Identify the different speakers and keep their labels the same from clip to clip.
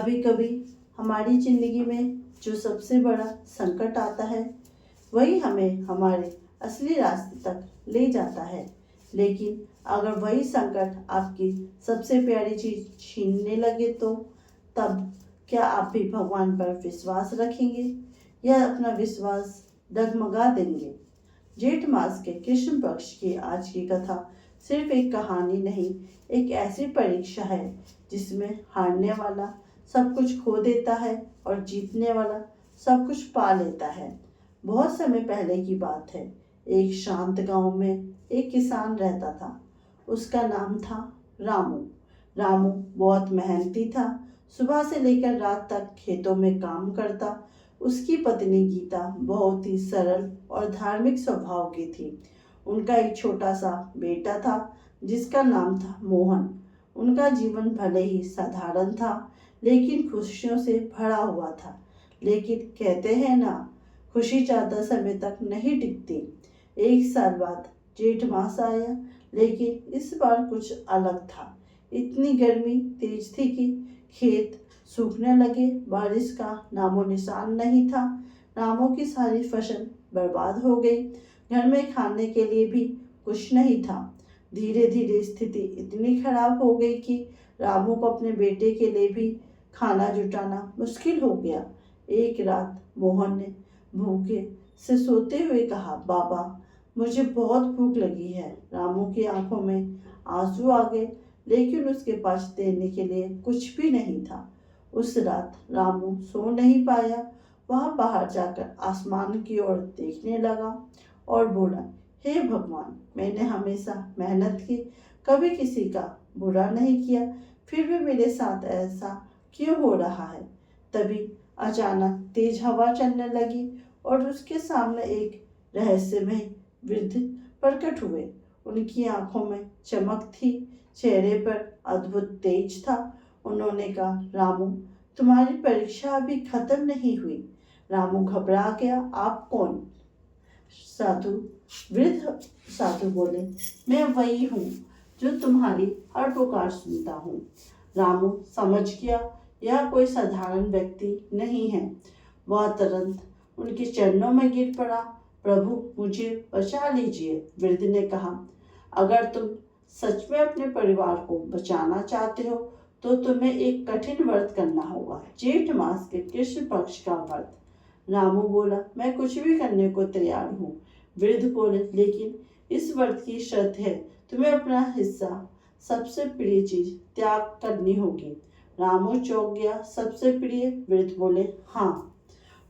Speaker 1: कभी कभी हमारी जिंदगी में जो सबसे बड़ा संकट आता है वही हमें हमारे असली रास्ते तक ले जाता है। लेकिन अगर वही संकट आपकी सबसे प्यारी चीज छीनने लगे तो तब क्या आप भी भगवान पर विश्वास रखेंगे या अपना विश्वास डगमगा देंगे? जेठ मास के कृष्ण पक्ष की आज की कथा सिर्फ एक कहानी नहीं, एक ऐसी परीक्षा है जिसमें हारने वाला सब कुछ खो देता है और जीतने वाला सब कुछ पा लेता है। बहुत समय पहले की बात है। एक शांत गांव में एक किसान रहता था। उसका नाम था रामू। रामू बहुत मेहनती था। सुबह से लेकर रात तक खेतों में काम करता। उसकी पत्नी गीता बहुत ही सरल और धार्मिक स्वभाव की थी। उनका एक छोटा सा बेटा था जिसका नाम था मोहन। उनका जीवन भले ही साधारण था लेकिन खुशियों से भरा हुआ था। लेकिन कहते हैं ना, खुशी ज़्यादा समय तक नहीं टिकती। एक साल बाद जेठ मास आया, लेकिन इस बार कुछ अलग था। इतनी गर्मी तेज थी कि खेत सूखने लगे। बारिश का नामो निशान नहीं था। रामू की सारी फसल बर्बाद हो गई। घर में खाने के लिए भी कुछ नहीं था। धीरे धीरे स्थिति इतनी खराब हो गई कि रामू को अपने बेटे के लिए भी खाना जुटाना मुश्किल हो गया। एक रात मोहन ने भूखे से सोते हुए कहा, बाबा मुझे बहुत भूख लगी है। रामू की आंखों में आंसू आ गए, लेकिन उसके पास देने के लिए कुछ भी नहीं था। उस रात रामू सो नहीं पाया। वह बाहर जाकर आसमान की ओर देखने लगा और बोला, हे भगवान, मैंने हमेशा मेहनत की, कभी किसी का बुरा नहीं किया, फिर भी मेरे साथ ऐसा क्यों हो रहा है? तभी अचानक तेज हवा चलने लगी और उसके सामने एक रहस्यमय वृद्ध प्रकट हुए। उनकी आंखों में चमक थी, चेहरे पर अद्भुत तेज था। उन्होंने कहा, रामू तुम्हारी परीक्षा अभी खत्म नहीं हुई। रामू घबरा गया। आप कौन? साधु वृद्ध साधु बोले, मैं वही हूँ जो तुम्हारी हर पुकार सुनता हूँ। रामू समझ गया यह कोई साधारण व्यक्ति नहीं है। वह तुरंत उनके चरणों में गिर पड़ा। प्रभु मुझे बचा लीजिए। वृद्ध ने कहा, अगर तुम सच में अपने परिवार को बचाना चाहते हो तो तुम्हें एक कठिन व्रत करना होगा, जेठ मास के कृष्ण पक्ष का व्रत। रामू बोला, मैं कुछ भी करने को तैयार हूँ। वृद्ध बोले, लेकिन इस व्रत की शर्त है, तुम्हें अपना हिस्सा, सबसे प्रिय चीज त्याग करनी होगी। रामू चौंक गया। सबसे प्रिय? वृद्ध बोले, हाँ,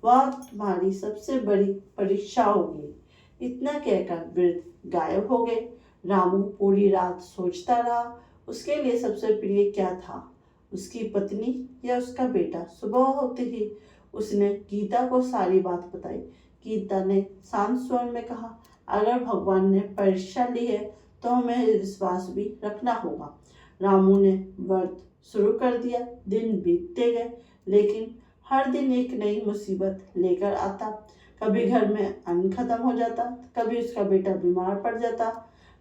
Speaker 1: वह तुम्हारी सबसे बड़ी परीक्षा होगी। इतना कहकर वृद्ध गायब हो गए। रामू पूरी रात सोचता रहा, उसके लिए सबसे प्रिय क्या था, उसकी पत्नी या उसका बेटा? सुबह होते ही उसने गीता को सारी बात बताई। गीता ने शांत स्वर में कहा, अगर भगवान ने परीक्षा ली है तो हमें विश्वास भी रखना होगा। रामू ने व्रत शुरू कर दिया। दिन बीतते गए, लेकिन हर दिन एक नई मुसीबत लेकर आता। कभी घर में अन्न खत्म हो जाता, कभी उसका बेटा बीमार पड़ जाता।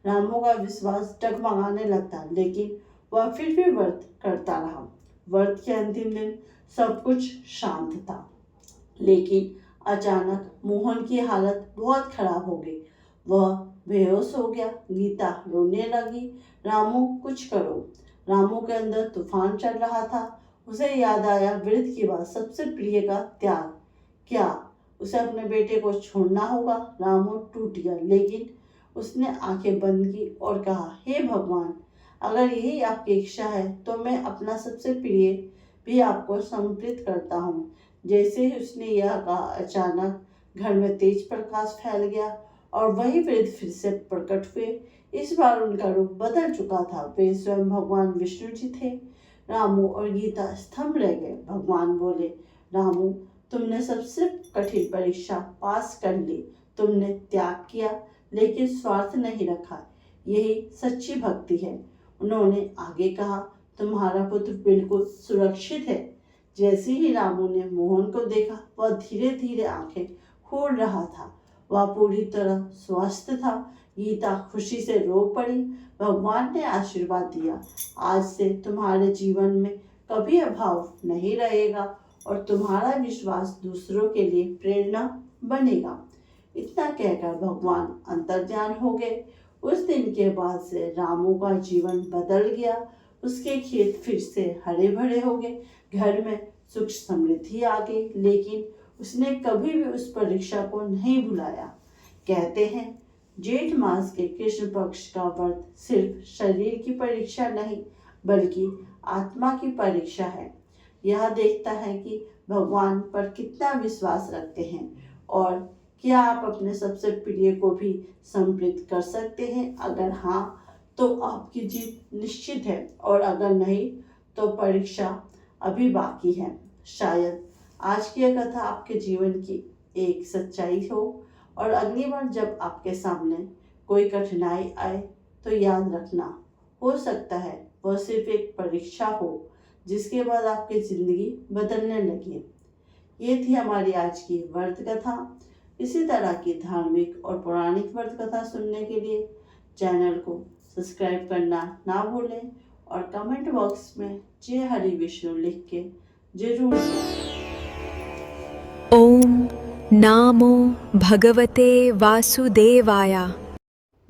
Speaker 1: रामू का विश्वास डगमगाने लगता, लेकिन वह फिर भी व्रत करता रहा। व्रत के अंतिम दिन सब कुछ शांत था, लेकिन अचानक मोहन की हालत बहुत खराब हो गई। वह बेहोश हो गया। गीता रोने लगी, रामू कुछ करो। रामू के अंदर तूफान चल रहा था। उसे याद आया वृद्ध की बात, सबसे प्रिय का त्याग। क्या उसे अपने बेटे को छोड़ना होगा? रामू टूट गया, लेकिन उसने आंखें बंद की और कहा, हे भगवान, अगर यही आपकी इच्छा है तो मैं अपना सबसे प्रिय भी आपको समर्पित करता हूँ। जैसे ही उसने यह कहा, अचानक घर में तेज प्रकाश फैल गया और वही वृद्ध फिर से प्रकट हुए। इस बार उनका रूप बदल चुका था। वे स्वयं भगवान विष्णु जी थे। रामू और गीता स्तंभ रह गए। भगवान बोले, रामू तुमने सबसे कठिन परीक्षा पास कर ली। तुमने त्याग किया, लेकिन स्वार्थ नहीं रखा। यही सच्ची भक्ति है। उन्होंने आगे कहा, तुम्हारा पुत्र बिल्कुल सुरक्षित है। जैसे ही रामू ने मोहन को देखा, वह धीरे धीरे आंखें खोल रहा था। वह पूरी तरह स्वस्थ था। गीता खुशी से रो पड़ी। भगवान ने आशीर्वाद दिया, आज से तुम्हारे जीवन में कभी अभाव नहीं रहेगा और तुम्हारा विश्वास दूसरों के लिए प्रेरणा बनेगा। इतना कहकर भगवान अंतर्ध्यान हो गए। उस दिन के बाद से रामू का जीवन बदल गया। उसके खेत फिर से हरे भरे हो गए, घर में सुख समृद्धि आ गई, लेकिन उसने कभी भी उस परीक्षा को नहीं भुलाया। कहते हैं जेठ मास के कृष्ण पक्ष का व्रत सिर्फ शरीर की परीक्षा नहीं बल्कि आत्मा की परीक्षा है। यह देखता है कि भगवान पर कितना विश्वास रखते हैं और क्या आप अपने सबसे प्रिय को भी समर्पित कर सकते हैं। अगर हाँ तो आपकी जीत निश्चित है और अगर नहीं तो परीक्षा अभी बाकी है। शायद आज की यह कथा आपके जीवन की एक सच्चाई हो और अगली बार जब आपके सामने कोई कठिनाई आए तो याद रखना, हो सकता है वह सिर्फ एक परीक्षा हो जिसके बाद आपकी जिंदगी बदलने लगे। ये थी हमारी आज की व्रत कथा। इसी तरह की धार्मिक और पौराणिक व्रत कथा सुनने के लिए चैनल को सब्सक्राइब करना ना भूलें और कमेंट बॉक्स में जय हरि विष्णु लिख के जरूर दें।
Speaker 2: ओम नामो भगवते वासुदेवाय।